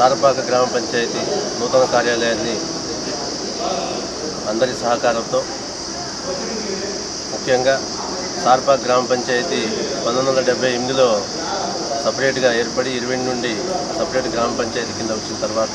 సారపాక గ్రామ పంచాయతీ నూతన కార్యాలయాన్ని అందరి సహకారంతో ముఖ్యంగా సారపాక గ్రామ పంచాయతీ 1978లో సపరేట్గా ఏర్పడి 20 నుండి సపరేట్ గ్రామ పంచాయతీ కింద వచ్చిన తర్వాత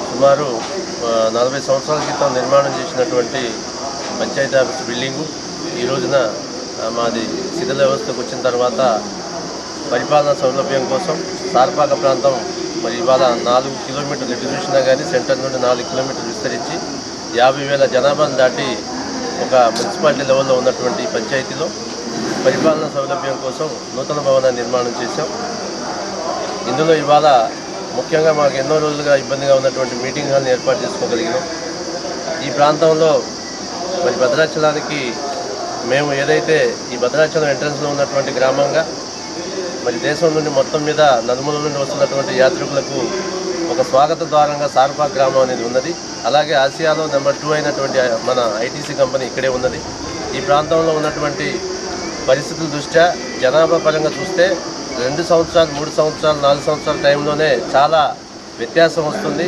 సుమారు 40 సంవత్సరాల క్రితం నిర్మాణం చేసినటువంటి పంచాయతీ ఆఫీస్ బిల్డింగు ఈ రోజున మాది శిథిల వ్యవస్థకు వచ్చిన తర్వాత పరిపాలనా సౌలభ్యం కోసం సారపాక ప్రాంతం మరి ఇవాళ 4 కిలోమీటర్లు ఎటు చూసినా కానీ సెంటర్ నుండి 4 కిలోమీటర్లు విస్తరించి 50,000 జనాభాను దాటి ఒక మున్సిపాలిటీ లెవెల్లో ఉన్నటువంటి పంచాయతీలో పరిపాలనా సౌలభ్యం కోసం నూతన భవనాన్ని నిర్మాణం చేశాం. ఇందులో ఇవాళ ముఖ్యంగా మాకు ఎన్నో రోజులుగా ఇబ్బందిగా ఉన్నటువంటి మీటింగ్ హాల్ని ఏర్పాటు చేసుకోగలిగినాం. ఈ ప్రాంతంలో మరి భద్రాచలానికి మేము ఏదైతే ఈ భద్రాచలం ఎంట్రన్స్లో ఉన్నటువంటి గ్రామంగా మరి దేశం నుండి మొత్తం మీద నలుమూల నుండి వస్తున్నటువంటి యాత్రికులకు ఒక స్వాగత ద్వారంగా సారపాక గ్రామం అనేది ఉన్నది. అలాగే ఆసియాలో నెంబర్ 2 అయినటువంటి మన ఐటీసీ కంపెనీ ఇక్కడే ఉన్నది. ఈ ప్రాంతంలో ఉన్నటువంటి పరిస్థితుల దృష్ట్యా జనాభా పరంగా చూస్తే 2 సంవత్సరాలు 3 సంవత్సరాలు 4 సంవత్సరాల టైంలోనే చాలా వ్యత్యాసం వస్తుంది.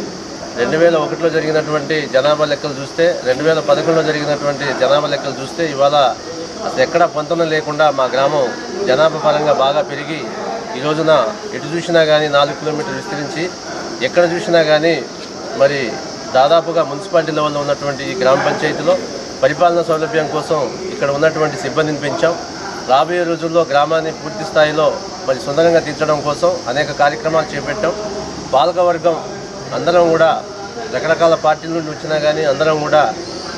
2001లో జరిగినటువంటి జనాభా లెక్కలు చూస్తే 2011లో జరిగినటువంటి జనాభా లెక్కలు చూస్తే ఇవాళ అసలు ఎక్కడ పొంతన లేకుండా మా గ్రామం జనాభా పరంగా బాగా పెరిగి ఈ రోజున ఎటు చూసినా కానీ 4 కిలోమీటర్లు విస్తరించి ఎక్కడ చూసినా కానీ మరి దాదాపుగా మున్సిపాలిటీ లెవెల్లో ఉన్నటువంటి ఈ గ్రామ పంచాయతీలో పరిపాలనా సౌలభ్యం కోసం ఇక్కడ ఉన్నటువంటి సిబ్బందిని పెంచాం. రాబోయే రోజుల్లో గ్రామాన్ని పూర్తి స్థాయిలో మరి సుందరంగా తీర్చడం కోసం అనేక కార్యక్రమాలు చేపట్టాం. పాలకవర్గం అందరం కూడా రకరకాల పార్టీల నుండి వచ్చినా కానీ అందరం కూడా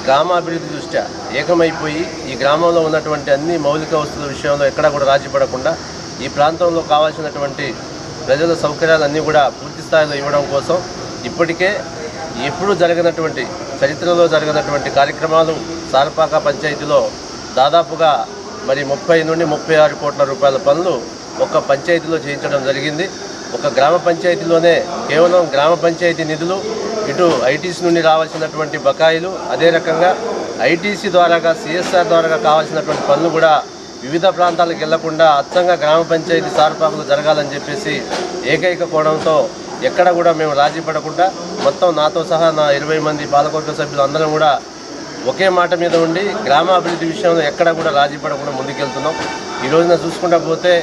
గ్రామాభివృద్ధి దృష్ట్యా ఏకమైపోయి ఈ గ్రామంలో ఉన్నటువంటి అన్ని మౌలిక వస్తువుల విషయంలో ఎక్కడా కూడా రాజీ పడకుండా ఈ ప్రాంతంలో కావాల్సినటువంటి ప్రజల సౌకర్యాలన్నీ కూడా పూర్తి స్థాయిలో ఇవ్వడం కోసం ఇప్పటికే ఎప్పుడూ జరగనటువంటి చరిత్రలో జరగనటువంటి కార్యక్రమాలు సారపాక పంచాయతీలో దాదాపుగా మరి 30 నుండి 36 కోట్ల రూపాయల పనులు ఒక పంచాయతీలో చేయించడం జరిగింది. ఒక గ్రామ పంచాయతీలోనే కేవలం గ్రామ పంచాయతీ నిధులు, ఇటు ఐటీసీ నుండి రావాల్సినటువంటి బకాయిలు, అదే రకంగా ఐటీసీ ద్వారాగా సిఎస్ఆర్ ద్వారాగా కావాల్సినటువంటి పనులు కూడా వివిధ ప్రాంతాలకు వెళ్లకుండా అచ్చంగా గ్రామ పంచాయతీ సారపాకలు జరగాలని చెప్పేసి ఏకైక కోణంతో ఎక్కడ కూడా మేము రాజీ పడకుండా మొత్తం నాతో సహా నా 20 మంది పాలకవర్గ సభ్యులు అందరం కూడా ఒకే మాట మీద ఉండి గ్రామాభివృద్ధి విషయంలో ఎక్కడ కూడా రాజీ పడకుండా ముందుకెళ్తున్నాం. ఈ రోజున చూసుకుంటా పోతే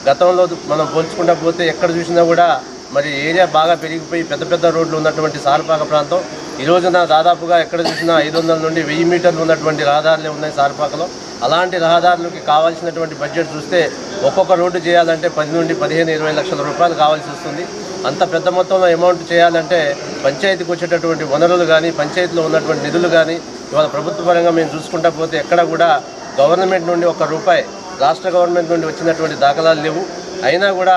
గతంలో మనం పోల్చుకుంటా పోతే ఎక్కడ చూసినా కూడా మరి ఏరియా బాగా పెరిగిపోయి పెద్ద పెద్ద రోడ్లు ఉన్నటువంటి సారపాక ప్రాంతం ఈ రోజున దాదాపుగా ఎక్కడ చూసినా 500 నుండి 1000 మీటర్లు ఉన్నటువంటి రహదారులే ఉన్నాయి సారపాకలో. అలాంటి రహదారులకి కావాల్సినటువంటి బడ్జెట్ చూస్తే ఒక్కొక్క రోడ్డు చేయాలంటే 10 నుండి 15-20 లక్షల రూపాయలు కావాల్సి వస్తుంది. అంత పెద్ద మొత్తంలో అమౌంట్ చేయాలంటే పంచాయతీకి వచ్చేటటువంటి వనరులు కానీ పంచాయతీలో ఉన్నటువంటి నిధులు కానీ ఇవాళ ప్రభుత్వ పరంగా మేము చూసుకుంటా పోతే ఎక్కడ కూడా గవర్నమెంట్ నుండి ₹1 రాష్ట్ర గవర్నమెంట్ నుండి వచ్చినటువంటి దాఖలాలు లేవు. అయినా కూడా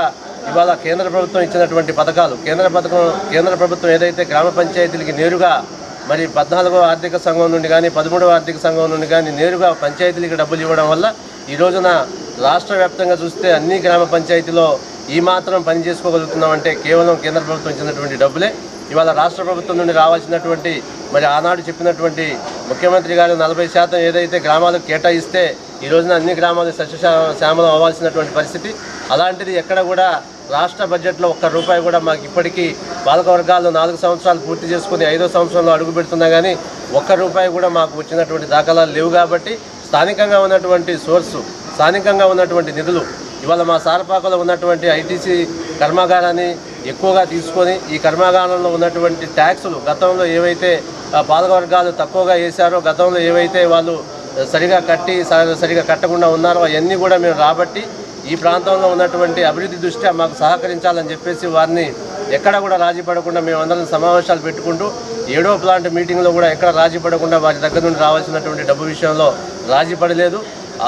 ఇవాళ కేంద్ర ప్రభుత్వం ఇచ్చినటువంటి పథకాలు కేంద్ర ప్రభుత్వం ఏదైతే గ్రామ పంచాయతీలకి నేరుగా మరి 14వ ఆర్థిక సంఘం నుండి కానీ 13వ ఆర్థిక సంఘం నుండి కానీ నేరుగా పంచాయతీలకి డబ్బులు ఇవ్వడం వల్ల ఈ రోజున రాష్ట్ర వ్యాప్తంగా చూస్తే అన్ని గ్రామ పంచాయతీలో ఈ మాత్రం పని చేసుకోగలుగుతున్నామంటే కేవలం కేంద్ర ప్రభుత్వం ఇచ్చినటువంటి డబ్బులే. ఇవాళ రాష్ట్ర ప్రభుత్వం నుండి రావాల్సినటువంటి మరి ఆనాడు చెప్పినటువంటి ముఖ్యమంత్రి గారు 40% ఏదైతే గ్రామాలకు కేటాయిస్తే ఈ రోజున అన్ని గ్రామాలు సస్యశ్యామలం అవ్వాల్సినటువంటి పరిస్థితి. అలాంటిది ఎక్కడ కూడా రాష్ట్ర బడ్జెట్లో ₹1 కూడా మాకు ఇప్పటికీ పాలకవర్గాలు 4 సంవత్సరాలు పూర్తి చేసుకుని 5వ సంవత్సరంలో అడుగు పెడుతున్నా కానీ ₹1 కూడా మాకు వచ్చినటువంటి దాఖలాలు లేవు. కాబట్టి స్థానికంగా ఉన్నటువంటి సోర్సు, స్థానికంగా ఉన్నటువంటి నిధులు ఇవాళ మా సారపాకలో ఉన్నటువంటి ఐటీసీ కర్మాగారాన్ని ఎక్కువగా తీసుకొని ఈ కర్మాగారంలో ఉన్నటువంటి ట్యాక్సులు గతంలో ఏవైతే పాలకవర్గాలు తక్కువగా వేశారో, గతంలో ఏవైతే వాళ్ళు సరిగా కట్టకుండా ఉన్నారో అవన్నీ కూడా మేము రాబట్టి ఈ ప్రాంతంలో ఉన్నటువంటి అభివృద్ధి దృష్ట్యా మాకు సహకరించాలని చెప్పేసి వారిని ఎక్కడ కూడా రాజీ పడకుండా మేమందరం సమావేశాలు పెట్టుకుంటూ 7వ ప్లాంట్ మీటింగ్లో కూడా ఎక్కడ రాజీ పడకుండా వారి దగ్గర నుండి రావాల్సినటువంటి డబ్బు విషయంలో రాజీ పడలేదు.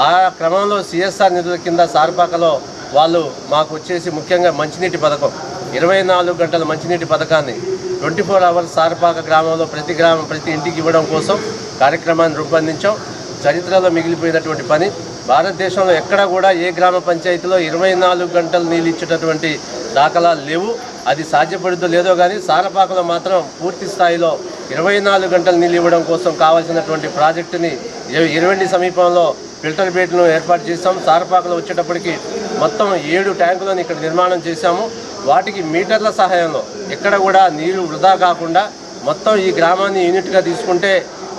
ఆ క్రమంలో సిఎస్ఆర్ నిధుల కింద సారపాకలో వాళ్ళు మాకు వచ్చేసి ముఖ్యంగా మంచినీటి పథకం 24 గంటల మంచినీటి పథకాన్ని 24 అవర్స్ సారపాక గ్రామంలో ప్రతి ఇంటికి ఇవ్వడం కోసం కార్యక్రమాన్ని రూపొందించాం. చరిత్రలో మిగిలిపోయినటువంటి పని. భారతదేశంలో ఎక్కడ కూడా ఏ గ్రామ పంచాయతీలో 24 గంటలు నీళ్ళు ఇచ్చేటటువంటి దాఖలాలు లేవు. అది సాధ్యపడుతుందో లేదో కానీ సారపాకలో మాత్రం పూర్తి స్థాయిలో 24 గంటలు నీళ్ళు ఇవ్వడం కోసం కావాల్సినటువంటి ప్రాజెక్టుని ఇరవెండి సమీపంలో ఫిల్టర్ బేట్లను ఏర్పాటు చేశాము. సారపాకలో వచ్చేటప్పటికి మొత్తం 7 ట్యాంకులను ఇక్కడ నిర్మాణం చేశాము. వాటికి మీటర్ల సహాయంలో ఎక్కడ కూడా నీరు వృధా కాకుండా మొత్తం ఈ గ్రామాన్ని యూనిట్గా తీసుకుంటే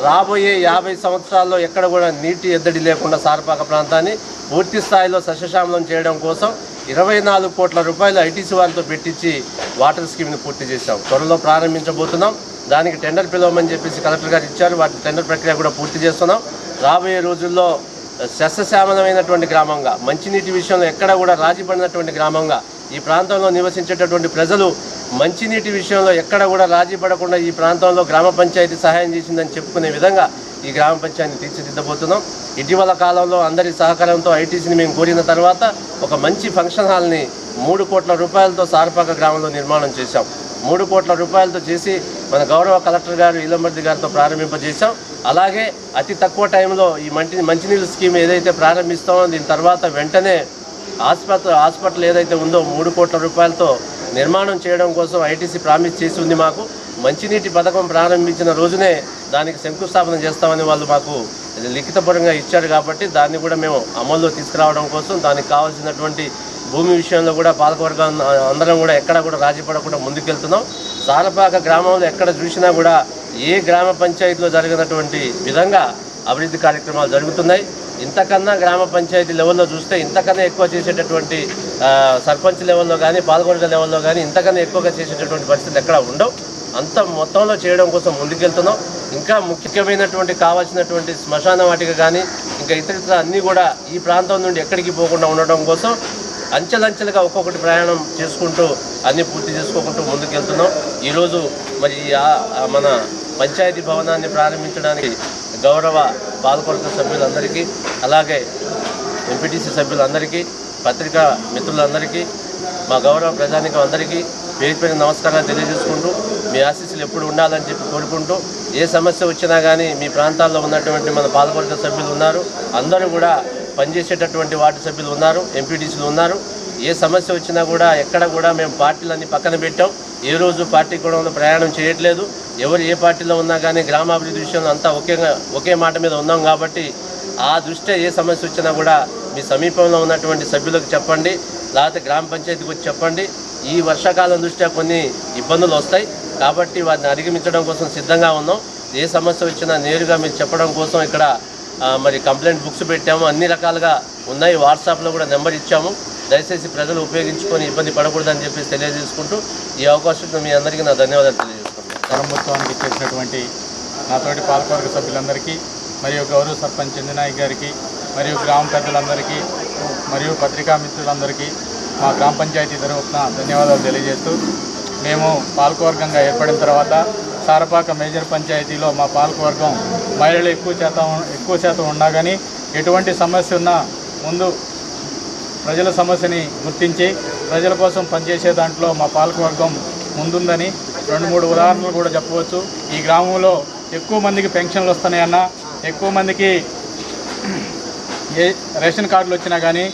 రాబోయే 50 సంవత్సరాల్లో ఎక్కడ కూడా నీటి ఎద్దడి లేకుండా సారపాక ప్రాంతాన్ని పూర్తి స్థాయిలో సస్యశ్యామలం చేయడం కోసం 24 కోట్ల రూపాయలు ఐటీసీ వారితో పెట్టించి వాటర్ స్కీమ్ని పూర్తి చేశాం. త్వరలో ప్రారంభించబోతున్నాం. దానికి టెండర్ పిలవమని చెప్పేసి కలెక్టర్ గారు ఇచ్చారు. వాటి టెండర్ ప్రక్రియ కూడా పూర్తి చేస్తున్నాం. రాబోయే రోజుల్లో సస్యశ్యామలమైనటువంటి గ్రామంగా, మంచినీటి విషయంలో ఎక్కడ కూడా రాజీ పడినటువంటి గ్రామంగా, ఈ ప్రాంతంలో నివసించేటటువంటి ప్రజలు మంచినీటి విషయంలో ఎక్కడ కూడా రాజీ పడకుండా ఈ ప్రాంతంలో గ్రామ పంచాయతీ సహాయం చేసిందని చెప్పుకునే విధంగా ఈ గ్రామ పంచాయతీని తీర్చిదిద్దబోతున్నాం. ఇటీవల కాలంలో అందరి సహకారంతో ఐటీసీని మేము కోరిన తర్వాత ఒక మంచి ఫంక్షన్ హాల్ని 3 కోట్ల రూపాయలతో సారపాక గ్రామంలో నిర్మాణం చేశాం. 3 కోట్ల రూపాయలతో చేసి మన గౌరవ కలెక్టర్ గారు ఇలమర్ది గారితో ప్రారంభింపజేశాం. అలాగే అతి తక్కువ టైంలో ఈ మంచినీళ్ళ స్కీమ్ ఏదైతే ప్రారంభిస్తామో దీని తర్వాత వెంటనే హాస్పిటల్ ఏదైతే ఉందో 3 కోట్ల రూపాయలతో నిర్మాణం చేయడం కోసం ఐటీసీ ప్రామిస్ చేసి ఉంది. మాకు మంచినీటి పథకం ప్రారంభించిన రోజునే దానికి శంకుస్థాపన చేస్తామని వాళ్ళు మాకు లిఖితపూర్వకంగా ఇచ్చారు. కాబట్టి దాన్ని కూడా మేము అమల్లో తీసుకురావడం కోసం దానికి కావాల్సినటువంటి భూమి విషయంలో కూడా పాలకవర్గం అందరం కూడా ఎక్కడ కూడా రాజీ పడకుండా ముందుకెళ్తున్నాం. సారపాక గ్రామంలో ఎక్కడ చూసినా కూడా ఏ గ్రామ పంచాయతీలో జరిగినటువంటి విధంగా అభివృద్ధి కార్యక్రమాలు జరుగుతున్నాయి. ఇంతకన్నా గ్రామ పంచాయతీ లెవెల్లో చూస్తే ఇంతకన్నా ఎక్కువ చేసేటటువంటి సర్పంచ్ లెవెల్లో కానీ పాలకవర్గ లెవెల్లో కానీ ఇంతకన్నా ఎక్కువగా చేసేటటువంటి పరిస్థితులు ఎక్కడ ఉండవు. అంత మొత్తంలో చేయడం కోసం ముందుకెళ్తున్నాం. ఇంకా ముఖ్యమైనటువంటి కావాల్సినటువంటి శ్మశాన వాటిక కానీ ఇంకా ఇతర అన్నీ కూడా ఈ ప్రాంతం నుండి ఎక్కడికి పోకుండా ఉండడం కోసం అంచెలంచెలుగా ఒక్కొక్కటి ప్రయాణం చేసుకుంటూ అన్నీ పూర్తి చేసుకోకుంటూ ముందుకెళ్తున్నాం. ఈరోజు మరి మన పంచాయతీ భవనాన్ని ప్రారంభించడానికి గౌరవ పాలకవర్గ సభ్యులందరికీ, అలాగే ఎంపీటీసీ సభ్యులందరికీ, పత్రికా మిత్రులందరికీ, మా గౌరవ ప్రజానికం అందరికీ పేరు పేరు నమస్కారాలు తెలియజేసుకుంటూ మీ ఆశీస్సులు ఎప్పుడు ఉండాలని చెప్పి కోరుకుంటూ, ఏ సమస్య వచ్చినా కానీ మీ ప్రాంతాల్లో ఉన్నటువంటి మన పాలకవర్గ సభ్యులు ఉన్నారు, అందరూ కూడా పనిచేసేటటువంటి వార్డు సభ్యులు ఉన్నారు, ఎంపీటీసీలు ఉన్నారు. ఏ సమస్య వచ్చినా కూడా ఎక్కడ కూడా మేము పార్టీలన్నీ పక్కన పెట్టాం. ఏ రోజు పార్టీ కూడా ప్రయాణం చేయట్లేదు. ఎవరు ఏ పార్టీలో ఉన్నా కానీ గ్రామాభివృద్ధి విషయంలో అంతా ఒకే మాట మీద ఉన్నాం. కాబట్టి ఆ దృష్ట్యా ఏ సమస్య వచ్చినా కూడా మీ సమీపంలో ఉన్నటువంటి సభ్యులకు చెప్పండి, లేకపోతే గ్రామ పంచాయతీకి వచ్చి చెప్పండి. ఈ వర్షాకాలం దృష్ట్యా కొన్ని ఇబ్బందులు వస్తాయి కాబట్టి వాటిని అధిగమించడం కోసం సిద్ధంగా ఉన్నాం. ఏ సమస్య వచ్చినా నేరుగా మీరు చెప్పడం కోసం ఇక్కడ మరి కంప్లైంట్ బుక్స్ పెట్టాము. అన్ని రకాలుగా ఉన్నాయి. వాట్సాప్లో కూడా నెంబర్ ఇచ్చాము. దయచేసి ప్రజలు ఉపయోగించుకొని ఇబ్బంది పడకూడదని చెప్పేసి తెలియజేసుకుంటూ ఈ అవకాశం మీ అందరికీ నా ధన్యవాదాలు తెలియజేసుకుంటున్నాను. ప్రారంభోత్సవానికి చేసినటువంటి నాతోటి పాలకవర్గ సభ్యులందరికీ, మరియు గౌరవ సర్పంచ్ చంద్రనాయక్ గారికి, మరియు గ్రామ పెద్దలందరికీ, మరియు పత్రికా మిత్రులందరికీ మా గ్రామ పంచాయతీ తరఫున ధన్యవాదాలు తెలియజేస్తూ, మేము పాలకవర్గంగా ఏర్పడిన తర్వాత సారపాక మేజర్ పంచాయతీలో మా పాలకవర్గం మహిళలు ఎక్కువ శాతం ఉన్నా కానీ ఎటువంటి సమస్య ఉన్నా ముందు ప్రజల సమస్యని గుర్తించి ప్రజల కోసం పనిచేసే దాంట్లో మా పాలకవర్గం ముందుందని 2-3 ఉదాహరణలు కూడా చెప్పవచ్చు. ఈ గ్రామంలో ఎక్కువ మందికి పెన్షన్లు వస్తున్నాయన్నా, ఎక్కువ మందికి ఏ రేషన్ కార్డులు వచ్చినా కానీ,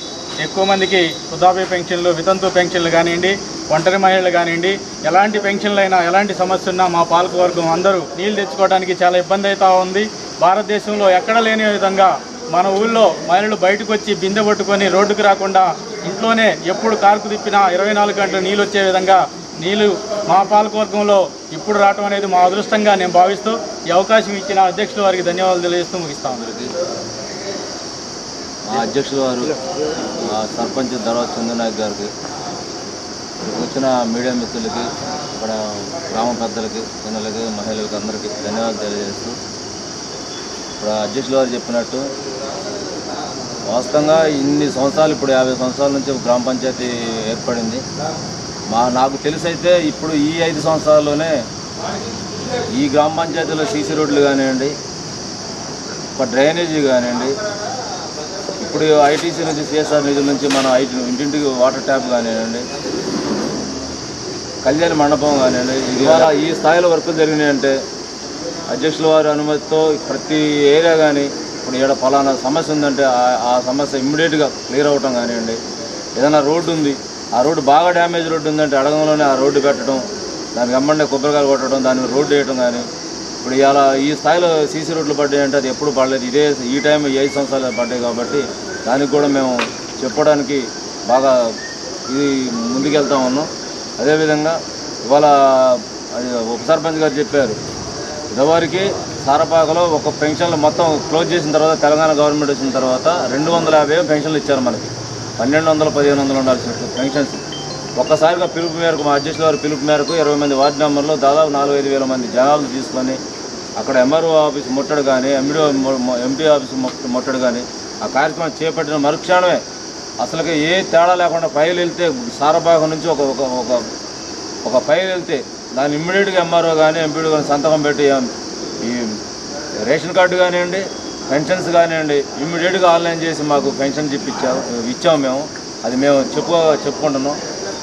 ఎక్కువ మందికి వృద్ధాప్య పెన్షన్లు, వితంతు పెన్షన్లు కానివ్వండి, ఒంటరి మహిళలు కానివ్వండి, ఎలాంటి పెన్షన్లు అయినా ఎలాంటి సమస్య ఉన్నా మా పాలకవర్గం అందరూ నీళ్ళు తెచ్చుకోవడానికి చాలా ఇబ్బంది అవుతూ ఉంది. భారతదేశంలో ఎక్కడ లేని విధంగా మన ఊళ్ళో మహిళలు బయటకు వచ్చి బిందె పట్టుకొని రోడ్డుకు రాకుండా ఇంట్లోనే ఎప్పుడు కారుకు తిప్పినా 24 గంటలు నీళ్ళు వచ్చే విధంగా నీళ్ళు మా పాలకవర్గంలో ఇప్పుడు రావటం అనేది మా అదృష్టంగా నేను భావిస్తూ ఈ అవకాశం ఇచ్చిన అధ్యక్షుల వారికి ధన్యవాదాలు తెలియజేస్తూ ముగిస్తాం. మా అధ్యక్షుల వారు సర్పంచ్ తర్వాత చంద్రనాయక్ గారికి, వచ్చిన మీడియా మిత్రులకి, ఇక్కడ గ్రామ పెద్దలకి, చిన్నలకి, మహిళలకి అందరికీ ధన్యవాదాలు తెలియజేస్తూ, ఇప్పుడు అధ్యక్షుల వారు చెప్పినట్టు వాస్తవంగా ఇన్ని సంవత్సరాలు, ఇప్పుడు 50 సంవత్సరాల నుంచి గ్రామ పంచాయతీ ఏర్పడింది. నాకు తెలిసైతే ఇప్పుడు ఈ 5 సంవత్సరాల్లోనే ఈ గ్రామ పంచాయతీలో సీసీ రోడ్లు కానివ్వండి, ఒక డ్రైనేజీ కానివ్వండి, ఇప్పుడు ఐటీసీ నుంచి సిఎస్ఆర్ నిధుల నుంచి మనం ఇంటింటికి వాటర్ ట్యాప్ కానివ్వండి, కళ్యాణ మండపం కానివ్వండి, ఇవాళ ఈ స్థాయిలో వర్కులు జరిగినాయంటే అధ్యక్షుల వారి అనుమతితో ప్రతి ఏరియా కానీ ఇప్పుడు ఇక్కడ ఫలానా సమస్య ఉందంటే ఆ సమస్య ఇమ్మీడియట్గా క్లియర్ అవ్వటం కానివ్వండి, ఏదైనా రోడ్డు ఉంది, ఆ రోడ్డు బాగా డ్యామేజ్ రోడ్డు ఉందంటే అడగంలోనే ఆ రోడ్డు పెట్టడం, దానికి అమ్మండే కొబ్బరికాయలు కొట్టడం, దాని మీద రోడ్డు వేయడం కానీ, ఇప్పుడు ఇలా ఈ స్థాయిలో సీసీ రోడ్లు పడ్డాయి అంటే అది ఎప్పుడు పడలేదు. ఈ టైం 5 సంవత్సరాలు పడ్డాయి కాబట్టి దానికి కూడా మేము చెప్పడానికి బాగా ఇది ముందుకెళ్తా ఉన్నాం. అదేవిధంగా ఇవాళ ఉప సర్పంచ్ గారు చెప్పారు, ఇదివరకు సారపాకలో ఒక పెన్షన్లు మొత్తం క్లోజ్ చేసిన తర్వాత తెలంగాణ గవర్నమెంట్ వచ్చిన తర్వాత 250 పెన్షన్లు ఇచ్చారు మనకి. 1200, 1500 ఉండాల్సిన పెన్షన్స్ ఒక్కసారిగా పిలుపు మేరకు, మా అధ్యక్షుల వారి పిలుపు మేరకు 20 మంది వార్డు మెంబర్లు దాదాపు 4-5 వేల మంది జనాలు తీసుకొని అక్కడ ఎంఆర్ఓ ఆఫీస్ ముట్టడు కానీ, ఎంపీ ఆఫీస్ ముట్టడు కానీ ఆ కార్యక్రమం చేపట్టిన మరుక్షణమే అసలుకి ఏ తేడా లేకుండా ఫైల్ వెళ్తే సారపాకం నుంచి ఒక ఫైల్ వెళ్తే దాన్ని ఇమ్మీడియట్గా ఎంఆర్ఓ కానీ ఎంపీడీ కానీ సంతకం పెట్టి ఈ రేషన్ కార్డు కానివ్వండి, పెన్షన్స్ కానివ్వండి ఇమ్మీడియట్గా ఆన్లైన్ చేసి మాకు పెన్షన్ ఇచ్చాము మేము. అది మేము చెప్పుకుంటున్నాం.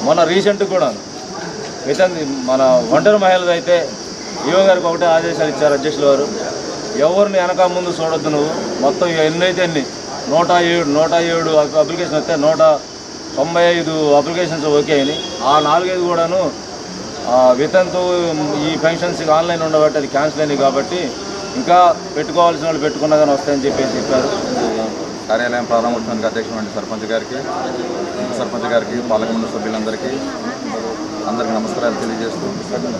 మొన్న రీసెంట్గా కూడా మన ఒంటరి మహిళలు అయితే ఈవో గారికి ఒకటే ఆదేశాలు ఇచ్చారు అధ్యక్షుల వారు, ఎవరిని వెనక ముందు చూడొద్దు, నువ్వు మొత్తం ఎన్నైతే అన్ని 107 అప్లికేషన్ వస్తే 195 అప్లికేషన్స్ ఓకే అయినాయి. ఆ 4-5 కూడాను వితంతు ఈ పెన్షన్స్ ఆన్లైన్ ఉండబట్టి అది క్యాన్సిల్ అయినాయి కాబట్టి ఇంకా పెట్టుకోవాల్సిన వాళ్ళు పెట్టుకున్నా కానీ వస్తాయని చెప్పారు. కార్యాలయం ప్రారంభోత్సవానికి అధ్యక్షుడు సర్పంచ్ గారికి, సర్పంచ్ గారికి, పాలకమండలి సభ్యులందరికీ నమస్కారాలు తెలియజేస్తూ,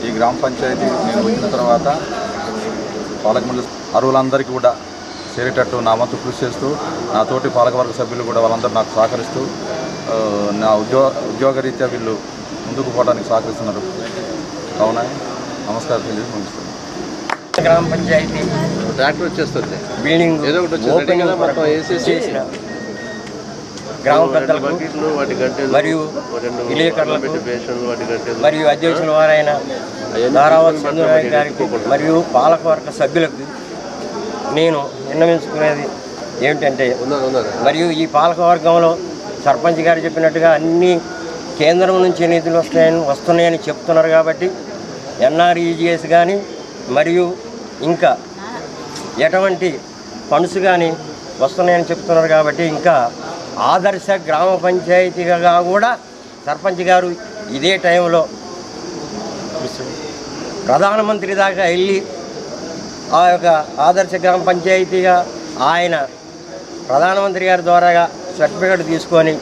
ఈ గ్రామ పంచాయతీ నేను వచ్చిన తర్వాత పాలకమండలి అర్హులందరికీ కూడా చేరేటట్టు నా వంతు కృషి చేస్తూ, నా తోటి పాలకవర్గ సభ్యులు కూడా వాళ్ళందరూ నాకు సహకరిస్తూ నా ఉద్యోగరీత్యా వీళ్ళు ముందుకు పోవడానికి సహకరిస్తున్నారు. కావున నమస్కారం తెలియజేసి ముగిస్తున్నాను. గ్రామ పంచాయతీ ట్రాక్టర్ వచ్చేస్తుంది, బిల్డింగ్ ఏదో ఒకటి వచ్చేసి మొత్తం వేసేసి గ్రామ పెద్దలకు మరియు విలేకరులకు మరియు అధ్యక్షుల వారైన ధారావత్ చంద్రనాయక్ గారికి మరియు పాలకవర్గ సభ్యులకు నేను విన్నవించుకునేది ఏమిటంటే, మరియు ఈ పాలకవర్గంలో సర్పంచ్ గారు చెప్పినట్టుగా అన్ని కేంద్రం నుంచి నిధులు వస్తున్నాయని చెప్తున్నారు కాబట్టి ఎన్ఆర్ఈజీఎస్ కానీ మరియు ఇంకా ఎటువంటి ఫండ్స్ కానీ వస్తున్నాయని చెప్తున్నారు కాబట్టి ఇంకా ఆదర్శ గ్రామ పంచాయతీగా కూడా సర్పంచ్ గారు ఇదే టైంలో ప్రధానమంత్రి దాకా వెళ్ళి ఆ యొక్క ఆదర్శ గ్రామ పంచాయతీగా ఆయన ప్రధానమంత్రి గారి ద్వారా సర్టిఫికేట్ తీసుకొని